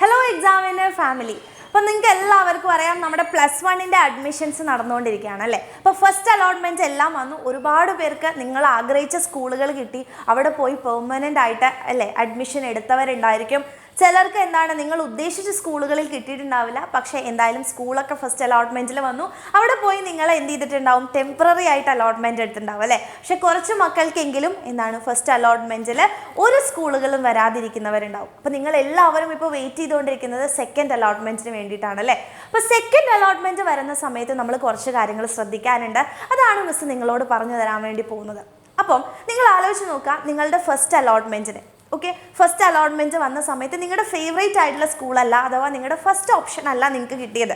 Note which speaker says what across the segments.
Speaker 1: Hello examiner family. അപ്പോൾ നിങ്ങൾക്ക് എല്ലാവർക്കും അറിയാം നമ്മുടെ +1ന്റെ അഡ്മിഷൻസ് നടന്നുകൊണ്ടിരിക്കുകയാണ് അല്ലേ. അപ്പോൾ ഫസ്റ്റ് അലോട്ട്മെന്റ് എല്ലാം വന്നു. ഒരുപാട് പേർക്ക് നിങ്ങൾ ആഗ്രഹിച്ച സ്കൂളുകൾ കിട്ടി. അവിടെ പോയി പെർമനന്റ് ആയിട്ട് അല്ലേ അഡ്മിഷൻ എടുത്തവരുണ്ടായിരിക്കും. ചിലർക്ക് എന്താണ് നിങ്ങൾ ഉദ്ദേശിച്ച സ്കൂളുകളിൽ കിട്ടിയിട്ടുണ്ടാവില്ല. പക്ഷേ എന്തായാലും സ്കൂളൊക്കെ ഫസ്റ്റ് അലോട്ട്മെന്റിൽ വന്നു. അവിടെ പോയി നിങ്ങൾ എന്ത് ചെയ്തിട്ടുണ്ടാവും, ടെമ്പററി ആയിട്ട് അലോട്ട്മെന്റ് എടുത്തിട്ടുണ്ടാവും അല്ലേ. പക്ഷെ കുറച്ച് മക്കൾക്കെങ്കിലും എന്താണ് ഫസ്റ്റ് അലോട്ട്മെന്റിൽ ഒരു സ്കൂളുകളും വരാതിരിക്കുന്നവരുണ്ടാവും. അപ്പോൾ നിങ്ങൾ എല്ലാവരും ഇപ്പോൾ വെയിറ്റ് ചെയ്തുകൊണ്ടിരിക്കുന്നത് സെക്കൻഡ് അലോട്ട്മെന്റിന് വേണ്ടിയിട്ടാണ് അല്ലേ. അപ്പോൾ സെക്കൻഡ് അലോട്ട്മെന്റ് വരുന്ന സമയത്ത് നമ്മൾ കുറച്ച് കാര്യങ്ങൾ ശ്രദ്ധിക്കാനുണ്ട്. അതാണ് മിസ് നിങ്ങളോട് പറഞ്ഞു തരാൻ വേണ്ടി പോകുന്നത്. അപ്പം നിങ്ങൾ ആലോചിച്ച് നോക്കുക, നിങ്ങളുടെ ഫസ്റ്റ് അലോട്ട്മെന്റിന് ഓക്കെ ഫസ്റ്റ് അലോട്ട്മെന്റ് വന്ന സമയത്ത് നിങ്ങളുടെ ഫേവറേറ്റ് ആയിട്ടുള്ള സ്കൂളല്ല, അഥവാ നിങ്ങളുടെ ഫസ്റ്റ് ഓപ്ഷൻ അല്ല നിങ്ങൾക്ക് കിട്ടിയത്.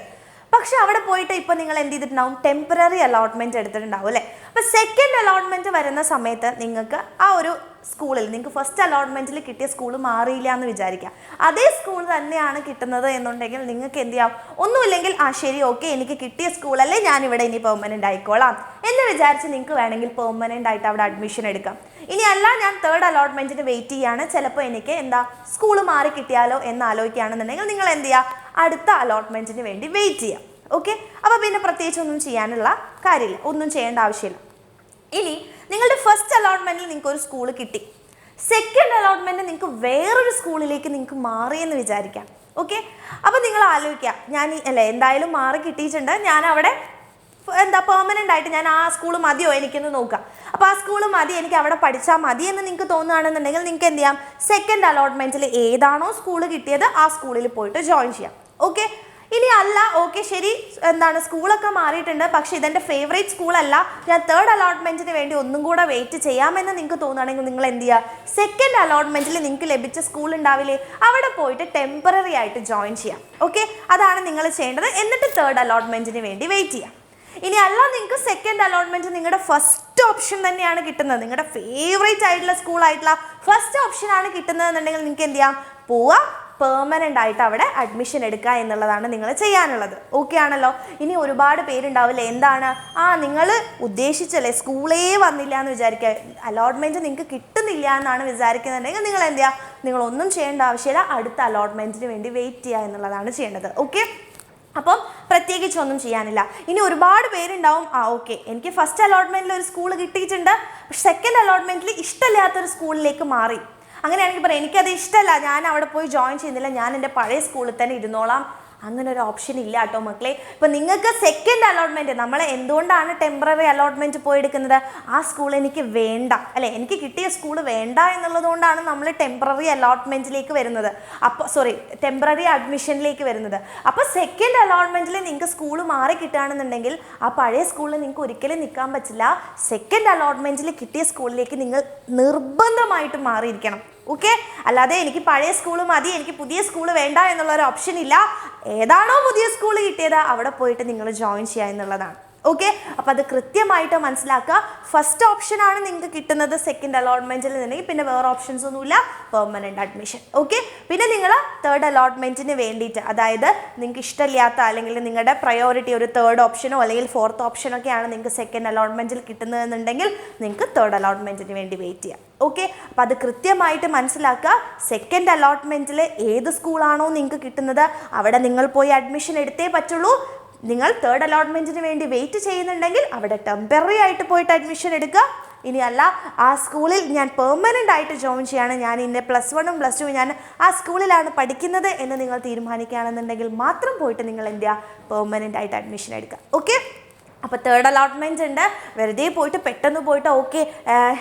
Speaker 1: പക്ഷെ അവിടെ പോയിട്ട് ഇപ്പോൾ നിങ്ങൾ എന്ത് ചെയ്തിട്ടുണ്ടാവും, ടെമ്പററി അലോട്ട്മെന്റ് എടുത്തിട്ടുണ്ടാവും അല്ലേ. അപ്പോൾ സെക്കൻഡ് അലോട്ട്മെന്റ് വരുന്ന സമയത്ത് നിങ്ങൾക്ക് ആ ഒരു സ്കൂളിൽ നിങ്ങൾക്ക് ഫസ്റ്റ് അലോട്ട്മെന്റിൽ കിട്ടിയ സ്കൂൾ മാറിയില്ല എന്ന് വിചാരിക്കുക. അതേ സ്കൂൾ തന്നെയാണ് കിട്ടുന്നത് എന്നുണ്ടെങ്കിൽ നിങ്ങൾക്ക് എന്ത് ചെയ്യാം, ഒന്നുമില്ലെങ്കിൽ ശരി ഓക്കെ എനിക്ക് കിട്ടിയ സ്കൂളല്ലേ, ഞാൻ ഇവിടെ ഇനി പെർമനന്റ് ആയിക്കോളാം എന്ന് വിചാരിച്ച് നിങ്ങൾക്ക് വേണമെങ്കിൽ പെർമനന്റ് ആയിട്ട് അവിടെ അഡ്മിഷൻ എടുക്കാം. ഇനി അല്ല, ഞാൻ തേർഡ് അലോട്ട്മെന്റിന് വെയിറ്റ് ചെയ്യാണ്, ചിലപ്പോൾ എനിക്ക് എന്താ സ്കൂൾ മാറി കിട്ടിയാലോ എന്ന് ആലോചിക്കുകയാണെന്നുണ്ടെങ്കിൽ നിങ്ങൾ എന്ത് ചെയ്യുക, അടുത്ത അലോട്ട്മെന്റിന് വേണ്ടി വെയിറ്റ് ചെയ്യാം. ഓക്കെ, അപ്പോൾ പിന്നെ പ്രത്യേകിച്ച് ഒന്നും ചെയ്യാനുള്ള കാര്യമില്ല, ഒന്നും ചെയ്യേണ്ട ആവശ്യമില്ല. ഇനി നിങ്ങളുടെ ഫസ്റ്റ് അലോട്ട്മെന്റിൽ നിങ്ങൾക്ക് ഒരു സ്കൂൾ കിട്ടി, സെക്കൻഡ് അലോട്ട്മെന്റ് നിങ്ങൾക്ക് വേറൊരു സ്കൂളിലേക്ക് നിങ്ങൾക്ക് മാറിയെന്ന് വിചാരിക്കാം. ഓക്കെ, അപ്പോൾ നിങ്ങൾ ആലോചിക്കുക, ഞാൻ അല്ലേ എന്തായാലും മാറി കിട്ടിയിട്ടുണ്ട്, ഞാൻ അവിടെ എന്താ പെർമനന്റ് ആയിട്ട് ഞാൻ ആ സ്കൂൾ മതിയോ എനിക്കൊന്ന് നോക്കാം. അപ്പോൾ ആ സ്കൂൾ മതി, എനിക്ക് അവിടെ പഠിച്ചാൽ മതി എന്ന് നിങ്ങൾക്ക് തോന്നുകയാണെന്നുണ്ടെങ്കിൽ നിങ്ങൾക്ക് എന്ത് ചെയ്യാം, സെക്കൻഡ് അലോട്ട്മെന്റിൽ ഏതാണോ സ്കൂൾ കിട്ടിയത് ആ സ്കൂളിൽ പോയിട്ട് ജോയിൻ ചെയ്യാം. ഓക്കെ, ഇനി അല്ല ഓക്കെ ശരി എന്താണ് സ്കൂളൊക്കെ മാറിയിട്ടുണ്ട്, പക്ഷേ ഇതെൻ്റെ ഫേവറേറ്റ് സ്കൂളല്ല, ഞാൻ തേർഡ് അലോട്ട്മെന്റിന് വേണ്ടി ഒന്നും കൂടെ വെയിറ്റ് ചെയ്യാമെന്ന് നിങ്ങൾക്ക് തോന്നുകയാണെങ്കിൽ നിങ്ങൾ എന്ത് ചെയ്യുക, സെക്കൻഡ് അലോട്ട്മെന്റിൽ നിങ്ങൾക്ക് ലഭിച്ച സ്കൂൾ ഉണ്ടാവില്ലേ അവിടെ പോയിട്ട് ടെമ്പററി ആയിട്ട് ജോയിൻ ചെയ്യാം. ഓക്കെ, അതാണ് നിങ്ങൾ ചെയ്യേണ്ടത്. എന്നിട്ട് തേർഡ് അലോട്ട്മെന്റിന് വേണ്ടി വെയിറ്റ് ചെയ്യാം. ഇനി അല്ല, നിങ്ങൾക്ക് സെക്കൻഡ് അലോട്ട്മെന്റ് നിങ്ങളുടെ ഫസ്റ്റ് ഓപ്ഷൻ തന്നെയാണ് കിട്ടുന്നത്, നിങ്ങളുടെ ഫേവറേറ്റ് ആയിട്ടുള്ള സ്കൂളായിട്ടുള്ള ഫസ്റ്റ് ഓപ്ഷൻ ആണ് കിട്ടുന്നതെന്നുണ്ടെങ്കിൽ നിങ്ങൾക്ക് എന്ത് ചെയ്യാം, പോവുക പെർമനന്റ് ആയിട്ട് അവിടെ അഡ്മിഷൻ എടുക്കുക എന്നുള്ളതാണ് നിങ്ങൾ ചെയ്യാനുള്ളത്. ഓക്കെ ആണല്ലോ. ഇനി ഒരുപാട് പേരുണ്ടാവില്ലേ, എന്താണ് നിങ്ങൾ ഉദ്ദേശിച്ചല്ലേ സ്കൂളേ വന്നില്ല എന്ന് വിചാരിക്കുക, അലോട്ട്മെന്റ് നിങ്ങൾക്ക് കിട്ടുന്നില്ല എന്നാണ് വിചാരിക്കുന്നുണ്ടെങ്കിൽ നിങ്ങൾ എന്ത് ചെയ്യുക, നിങ്ങളൊന്നും ചെയ്യേണ്ട ആവശ്യമില്ല, അടുത്ത അലോട്ട്മെന്റിന് വേണ്ടി വെയിറ്റ് ചെയ്യുക എന്നുള്ളതാണ് ചെയ്യേണ്ടത്. ഓക്കെ, അപ്പം പ്രത്യേകിച്ചൊന്നും ചെയ്യാനില്ല. ഇനി ഒരുപാട് പേരുണ്ടാവും ഓക്കെ എനിക്ക് ഫസ്റ്റ് അലോട്ട്മെന്റിൽ ഒരു സ്കൂൾ കിട്ടിയിട്ടുണ്ട്, പക്ഷെ സെക്കൻഡ് അലോട്ട്മെന്റിൽ ഇഷ്ടമില്ലാത്തൊരു സ്കൂളിലേക്ക് മാറി. അങ്ങനെയാണെങ്കിൽ പറയാം എനിക്കത് ഇഷ്ടമല്ല, ഞാൻ അവിടെ പോയി ജോയിൻ ചെയ്യുന്നില്ല, ഞാൻ എൻ്റെ പഴയ സ്കൂളിൽ തന്നെ ഇരുന്നോളാം. അങ്ങനെ ഒരു ഓപ്ഷൻ ഇല്ല കേട്ടോ മക്കളെ. ഇപ്പം നിങ്ങൾക്ക് സെക്കൻഡ് അലോട്ട്മെൻറ്റ്, നമ്മൾ എന്തുകൊണ്ടാണ് ടെമ്പററി അലോട്ട്മെൻറ്റ് പോയി എടുക്കുന്നത്, ആ സ്കൂൾ എനിക്ക് വേണ്ട അല്ലേ, എനിക്ക് കിട്ടിയ സ്കൂൾ വേണ്ട എന്നുള്ളത് കൊണ്ടാണ് നമ്മൾ ടെമ്പററി അലോട്ട്മെൻറ്റിലേക്ക് വരുന്നത്. അപ്പോൾ ടെമ്പററി അഡ്മിഷനിലേക്ക് വരുന്നത്. അപ്പോൾ സെക്കൻഡ് അലോട്ട്മെൻറ്റിൽ നിങ്ങൾക്ക് സ്കൂൾ മാറി കിട്ടുകയാണെന്നുണ്ടെങ്കിൽ ആ പഴയ സ്കൂളിൽ നിങ്ങൾക്ക് ഒരിക്കലും നിൽക്കാൻ പറ്റില്ല. സെക്കൻഡ് അലോട്ട്മെൻറ്റിൽ കിട്ടിയ സ്കൂളിലേക്ക് നിങ്ങൾ നിർബന്ധമായിട്ട് മാറിയിരിക്കണം. ഓക്കെ, അല്ലാതെ എനിക്ക് പഴയ സ്കൂൾ മതി എനിക്ക് പുതിയ സ്കൂൾ വേണ്ട എന്നുള്ളൊരു ഓപ്ഷൻ ഇല്ല. ഏതാണോ പുതിയ സ്കൂൾ കിട്ടിയത് അവിടെ പോയിട്ട് നിങ്ങൾ ജോയിൻ ചെയ്യുക എന്നുള്ളതാണ്. ഓക്കെ, അപ്പോൾ അത് കൃത്യമായിട്ട് മനസ്സിലാക്കുക. ഫസ്റ്റ് ഓപ്ഷൻ ആണ് നിങ്ങൾക്ക് കിട്ടുന്നത് സെക്കൻഡ് അലോട്ട്മെന്റിൽ നിന്നെങ്കിൽ പിന്നെ വേറെ ഓപ്ഷൻസ് ഒന്നുമില്ല, പെർമനന്റ് അഡ്മിഷൻ. ഓക്കെ, പിന്നെ നിങ്ങൾ തേർഡ് അലോട്ട്മെന്റിന് വേണ്ടിയിട്ട്, അതായത് നിങ്ങൾക്ക് ഇഷ്ടമില്ലാത്ത അല്ലെങ്കിൽ നിങ്ങളുടെ പ്രയോറിറ്റി ഒരു തേർഡ് ഓപ്ഷനോ അല്ലെങ്കിൽ ഫോർത്ത് ഓപ്ഷനോ ഒക്കെയാണ് നിങ്ങൾക്ക് സെക്കൻഡ് അലോട്ട്മെന്റിൽ കിട്ടുന്നതെന്നുണ്ടെങ്കിൽ നിങ്ങൾക്ക് തേർഡ് അലോട്ട്മെന്റിന് വേണ്ടി വെയിറ്റ് ചെയ്യാം. ഓക്കെ, അപ്പോൾ അത് കൃത്യമായിട്ട് മനസ്സിലാക്കുക. സെക്കൻഡ് അലോട്ട്മെന്റിൽ ഏത് സ്കൂളാണോ നിങ്ങൾക്ക് കിട്ടുന്നത് അവിടെ നിങ്ങൾ പോയി അഡ്മിഷൻ എടുത്തേ പറ്റുള്ളൂ. നിങ്ങൾ തേർഡ് അലോട്ട്മെന്റിന് വേണ്ടി വെയിറ്റ് ചെയ്യുന്നുണ്ടെങ്കിൽ അവിടെ ടെമ്പററി ആയിട്ട് പോയിട്ട് അഡ്മിഷൻ എടുക്കുക. ഇനിയല്ല ആ സ്കൂളിൽ ഞാൻ പെർമനന്റ് ആയിട്ട് ജോയിൻ ചെയ്യാണ്, ഞാൻ ഇന്നെ +1ഉം +2ഉം ഞാൻ ആ സ്കൂളിലാണ് പഠിക്കുന്നത് എന്ന് നിങ്ങൾ തീരുമാനിക്കുകയാണെന്നുണ്ടെങ്കിൽ മാത്രം പോയിട്ട് നിങ്ങൾ എന്ത് ചെയ്യുക, പെർമനന്റ് ആയിട്ട് അഡ്മിഷൻ എടുക്കുക. ഓക്കെ, അപ്പോൾ തേർഡ് അലോട്ട്മെൻറ്റ് ഉണ്ട്, വെറുതെ പോയിട്ട് പെട്ടെന്ന് പോയിട്ട് ഓക്കെ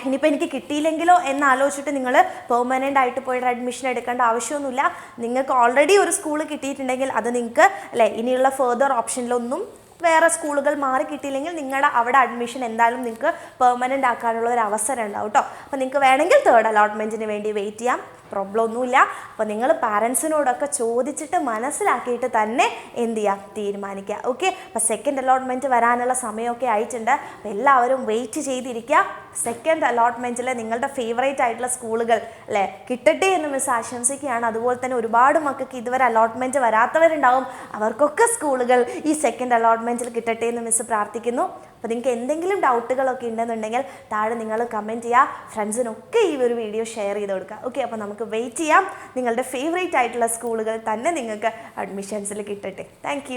Speaker 1: ഇനിയിപ്പോൾ എനിക്ക് കിട്ടിയില്ലെങ്കിലോ എന്നാലോചിച്ചിട്ട് നിങ്ങൾ പെർമനൻ്റ് ആയിട്ട് പോയിട്ട് അഡ്മിഷൻ എടുക്കേണ്ട ആവശ്യമൊന്നുമില്ല. നിങ്ങൾക്ക് ഓൾറെഡി ഒരു സ്കൂൾ കിട്ടിയിട്ടുണ്ടെങ്കിൽ അത് നിങ്ങൾക്ക് അല്ലേ ഇനിയുള്ള ഫെർദർ ഓപ്ഷനിലൊന്നും വേറെ സ്കൂളുകൾ മാറി കിട്ടിയില്ലെങ്കിൽ നിങ്ങളുടെ അവിടെ അഡ്മിഷൻ എന്തായാലും നിങ്ങൾക്ക് പെർമനൻ്റ് ആക്കാനുള്ള ഒരു അവസരം ഉണ്ടാവും കേട്ടോ. അപ്പോൾ നിങ്ങൾക്ക് വേണമെങ്കിൽ തേർഡ് അലോട്ട്മെൻറ്റിന് വേണ്ടി വെയിറ്റ് ചെയ്യാം, പ്രോബ്ലം ഒന്നുമില്ല. അപ്പോൾ നിങ്ങൾ പാരൻസിനോടൊക്കെ ചോദിച്ചിട്ട് മനസ്സിലാക്കിയിട്ട് തന്നെ എന്ത് ചെയ്യുക, തീരുമാനിക്കുക. ഓക്കെ, അപ്പോൾ സെക്കൻഡ് അലോട്ട്മെൻറ്റ് വരാനുള്ള സമയമൊക്കെ ആയിട്ടുണ്ട്. അപ്പോൾ എല്ലാവരും വെയിറ്റ് ചെയ്തിരിക്കുക. സെക്കൻഡ് അലോട്ട്മെൻറ്റിൽ നിങ്ങളുടെ ഫേവറേറ്റ് ആയിട്ടുള്ള സ്കൂളുകൾ അല്ലേ കിട്ടട്ടെ എന്ന് മിസ് ആശംസിക്കുകയാണ്. അതുപോലെ തന്നെ ഒരുപാട് മക്കൾക്ക് ഇതുവരെ അലോട്ട്മെൻറ്റ് വരാത്തവരുണ്ടാവും, അവർക്കൊക്കെ സ്കൂളുകൾ ഈ സെക്കൻഡ് അലോട്ട്മെൻറ്റിൽ കിട്ടട്ടെ എന്ന് മിസ് പ്രാർത്ഥിക്കുന്നു. അപ്പോൾ നിങ്ങൾക്ക് എന്തെങ്കിലും ഡൗട്ടുകളൊക്കെ ഉണ്ടെന്നുണ്ടെങ്കിൽ താഴെ നിങ്ങൾ കമൻറ്റ് ചെയ്യുക, ഫ്രണ്ട്സിനൊക്കെ ഈ ഒരു വീഡിയോ ഷെയർ ചെയ്ത് കൊടുക്കുക. ഓക്കെ, അപ്പോൾ നമുക്ക് നമുക്ക് വെയിറ്റ് ചെയ്യാം. നിങ്ങളുടെ ഫേവറേറ്റ് ആയിട്ടുള്ള സ്കൂളുകൾ തന്നെ നിങ്ങൾക്ക് അഡ്മിഷൻസിൽ കിട്ടട്ടെ. താങ്ക്